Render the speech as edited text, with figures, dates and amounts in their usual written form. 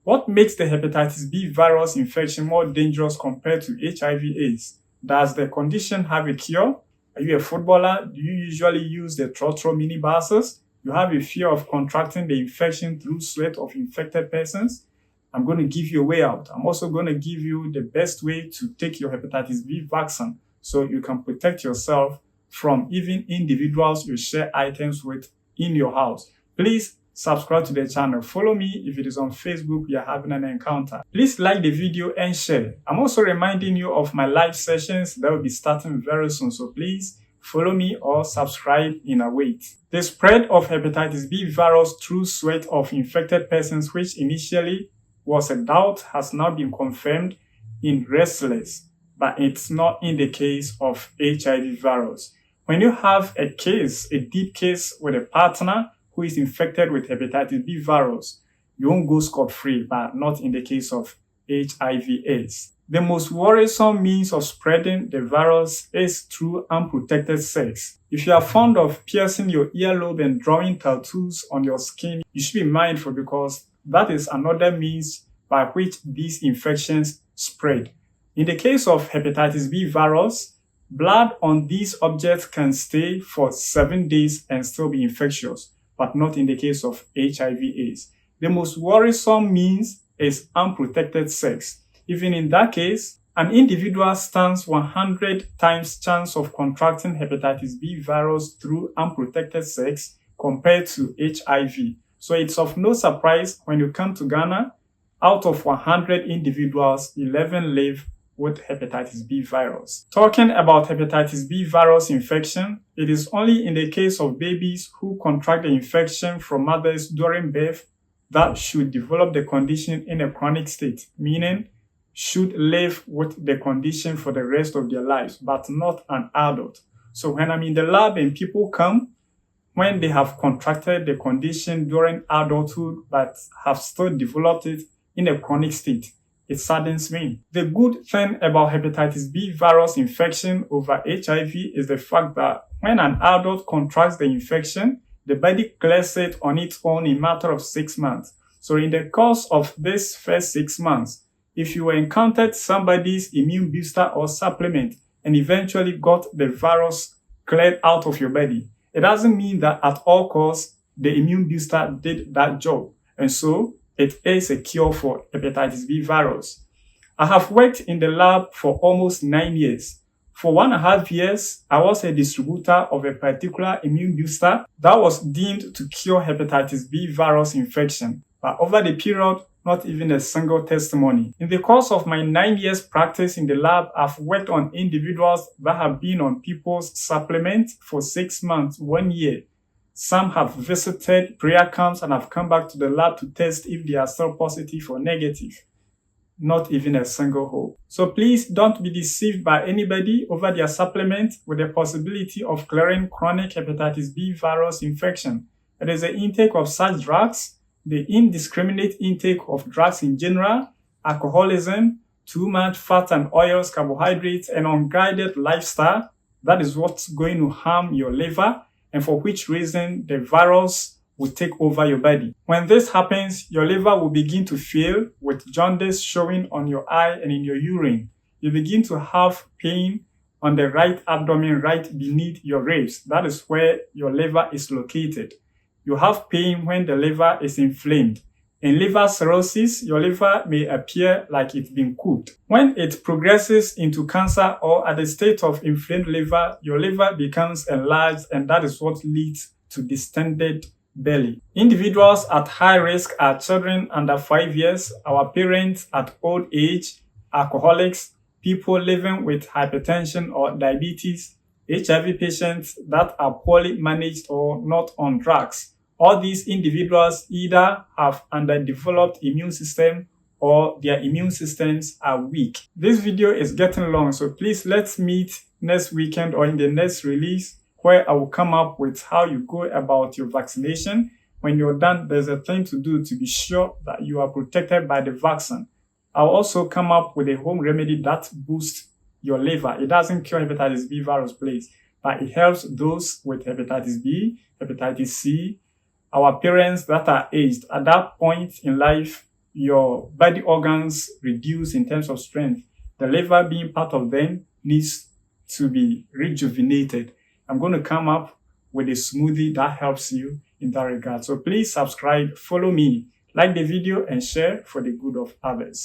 What makes the hepatitis B virus infection more dangerous compared to HIV/AIDS? Does the condition have a cure? Are you a footballer? Do you usually use the trotro minibuses? You have a fear of contracting the infection through sweat of infected persons? I'm going to give you a way out. I'm also going to give you the best way to take your hepatitis B vaccine so you can protect yourself from even individuals you share items with in your house. Please subscribe to the channel. Follow me if it is on Facebook you're having an encounter. Please like the video and share. I'm also reminding you of my live sessions that will be starting very soon. So please follow me or subscribe in a wait. The spread of hepatitis B virus through sweat of infected persons, which initially was a doubt, has now been confirmed in wrestlers, but it's not in the case of HIV virus. When you have a deep case with a partner who is infected with hepatitis B virus, you won't go scot-free, but not in the case of HIV/AIDS. The most worrisome means of spreading the virus is through unprotected sex. If you are fond of piercing your earlobe and drawing tattoos on your skin, you should be mindful because that is another means by which these infections spread. In the case of hepatitis B virus, blood on these objects can stay for 7 days and still be infectious, but not in the case of HIV/AIDS. The most worrisome means is unprotected sex. Even in that case, an individual stands 100 times chance of contracting hepatitis B virus through unprotected sex compared to HIV. So it's of no surprise when you come to Ghana, out of 100 individuals, 11 live with hepatitis B virus. Talking about hepatitis B virus infection, it is only in the case of babies who contract the infection from mothers during birth that should develop the condition in a chronic state, meaning should live with the condition for the rest of their lives, but not an adult. So when I'm in the lab and people come, when they have contracted the condition during adulthood but have still developed it in a chronic state, it saddens me. The good thing about hepatitis B virus infection over HIV is the fact that when an adult contracts the infection, the body clears it on its own in a matter of 6 months. So in the course of this first 6 months, if you encountered somebody's immune booster or supplement and eventually got the virus cleared out of your body, it doesn't mean that at all costs the immune booster did that job. And so it is a cure for hepatitis B virus. I have worked in the lab for almost 9 years. For 1.5 years, I was a distributor of a particular immune booster that was deemed to cure hepatitis B virus infection. But over the period, not even a single testimony. In the course of my 9 years practice in the lab, I've worked on individuals that have been on people's supplement for 6 months, 1 year. Some have visited prayer camps and have come back to the lab to test if they are still positive or negative. Not even a single hope. So please don't be deceived by anybody over their supplement with the possibility of clearing chronic hepatitis B virus infection. It is the intake of such drugs, the indiscriminate intake of drugs in general, alcoholism, too much fat and oils, carbohydrates, and unguided lifestyle that is what's going to harm your liver, and for which reason the virus will take over your body. When this happens, your liver will begin to fail with jaundice showing on your eye and in your urine. You begin to have pain on the right abdomen, right beneath your ribs. That is where your liver is located. You have pain when the liver is inflamed. In liver cirrhosis, your liver may appear like it's been cooked. When it progresses into cancer or at the state of inflamed liver, your liver becomes enlarged, and that is what leads to distended belly. Individuals at high risk are children under 5 years, our parents at old age, alcoholics, people living with hypertension or diabetes, HIV patients that are poorly managed or not on drugs. All these individuals either have underdeveloped immune system or their immune systems are weak. This video is getting long, so please let's meet next weekend or in the next release where I will come up with how you go about your vaccination. When you're done, there's a thing to do to be sure that you are protected by the vaccine. I'll also come up with a home remedy that boosts your liver. It doesn't cure hepatitis B virus, please, but it helps those with hepatitis B, hepatitis C, our parents that are aged. At that point in life, your body organs reduce in terms of strength, the liver being part of them needs to be rejuvenated. I'm going to come up with a smoothie that helps you in that regard. So please subscribe, follow me, like the video, and share for the good of others.